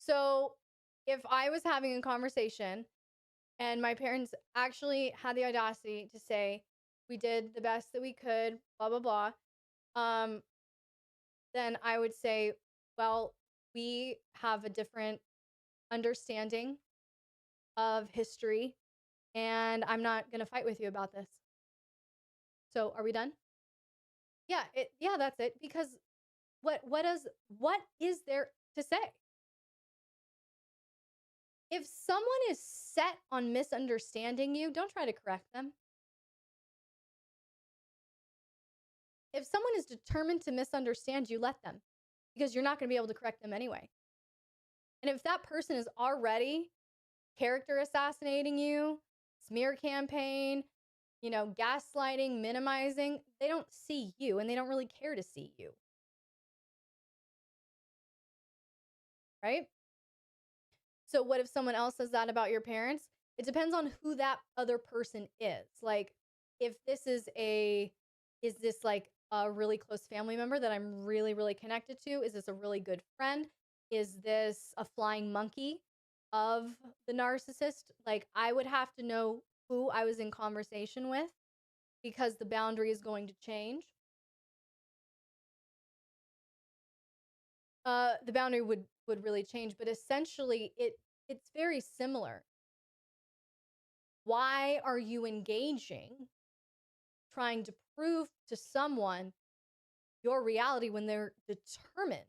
So if I was having a conversation and my parents actually had the audacity to say, we did the best that we could, blah, blah, blah, um, then I would say, well, we have a different understanding of history, and I'm not going to fight with you about this. So are we done? Yeah, that's it. Because what is there to say? If someone is set on misunderstanding you, don't try to correct them. If someone is determined to misunderstand you, let them, because you're not going to be able to correct them anyway. And if that person is already character assassinating you, smear campaign, gaslighting, minimizing, they don't see you and they don't really care to see you. Right? So what if someone else says that about your parents? It depends on who that other person is. Like, if this is this like a really close family member that I'm really, really connected to? Is this a really good friend? Is this a flying monkey of the narcissist? Like, I would have to know who I was in conversation with, because the boundary is going to change. The boundary would really change, but essentially it's very similar. Why are you engaging, trying to prove to someone your reality when they're determined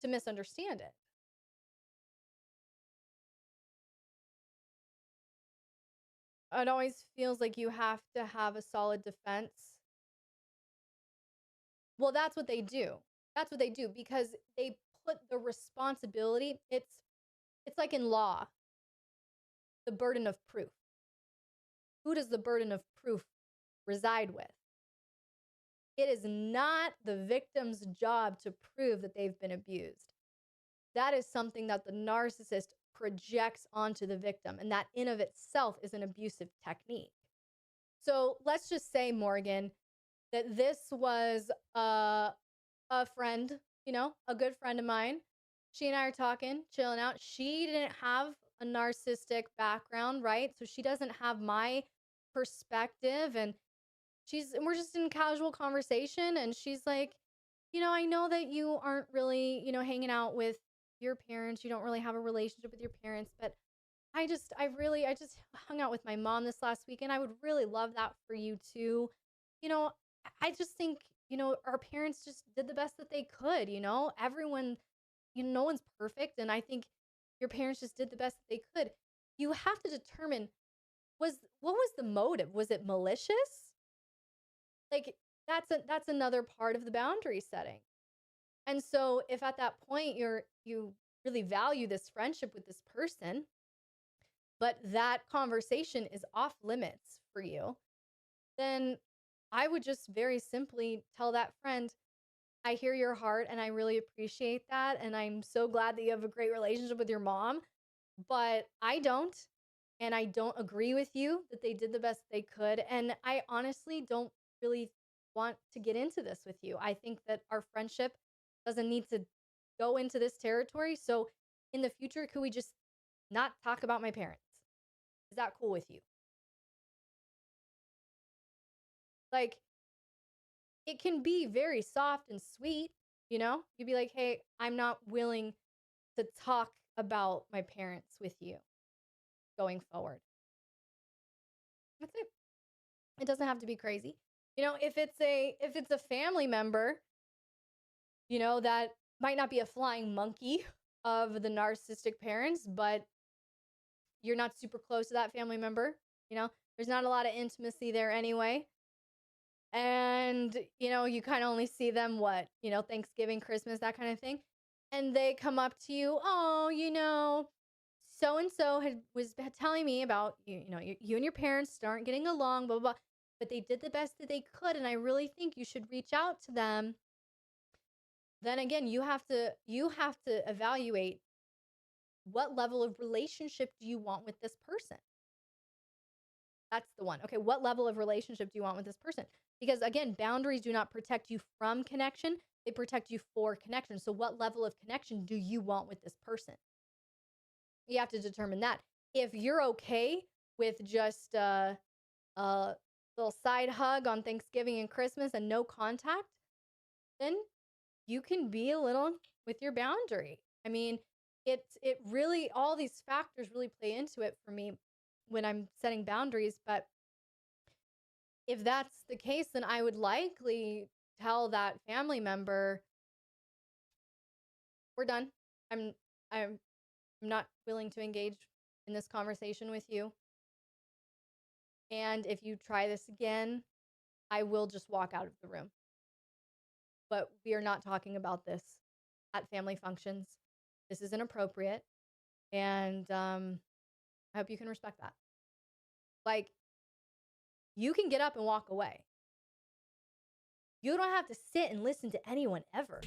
to misunderstand it? It always feels like you have to have a solid defense. Well, that's what they do. That's what they do, because they put the responsibility, it's like in law, the burden of proof. Who does the burden of proof reside with? It is not the victim's job to prove that they've been abused. That is something that the narcissist projects onto the victim, and that in of itself is an abusive technique. So let's just say, Morgan, that this was a friend, a good friend of mine. She and I are talking, chilling out. She didn't have a narcissistic background, right? So she doesn't have my perspective, and we're just in casual conversation, and she's like, I know that you aren't really, hanging out with your parents. You don't really have a relationship with your parents, but I just hung out with my mom this last weekend. I would really love that for you too. You know, I just think, our parents just did the best that they could, everyone, no one's perfect. And I think your parents just did the best that they could. You have to determine, what was the motive? Was it malicious? Like, that's another part of the boundary setting. And so if at that point you really value this friendship with this person, but that conversation is off limits for you, then I would just very simply tell that friend, I hear your heart and I really appreciate that. And I'm so glad that you have a great relationship with your mom, but I don't. And I don't agree with you that they did the best they could. And I honestly don't really want to get into this with you. I think that our friendship doesn't need to go into this territory. So in the future, could we just not talk about my parents? Is that cool with you? Like, it can be very soft and sweet, You'd be like, hey, I'm not willing to talk about my parents with you going forward. That's it. It doesn't have to be crazy. If it's a family member, that might not be a flying monkey of the narcissistic parents, but you're not super close to that family member, there's not a lot of intimacy there anyway. And, you kind of only see them Thanksgiving, Christmas, that kind of thing. And they come up to you, oh, so and so was telling me about you and your parents aren't getting along, blah, blah, blah, but they did the best that they could, and I really think you should reach out to them. Then again, you have to evaluate, what level of relationship do you want with this person? That's the one. Okay, what level of relationship do you want with this person? Because again, boundaries do not protect you from connection, they protect you for connection. So, what level of connection do you want with this person? You have to determine that. If you're okay with just a little side hug on Thanksgiving and Christmas and no contact, then you can be a little with your boundary. I mean, it really, all these factors really play into it for me when I'm setting boundaries. But if that's the case, then I would likely tell that family member, we're done. I'm I'm not willing to engage in this conversation with you. And if you try this again, I will just walk out of the room. But we are not talking about this at family functions. This is inappropriate. And I hope you can respect that. Like, you can get up and walk away. You don't have to sit and listen to anyone ever.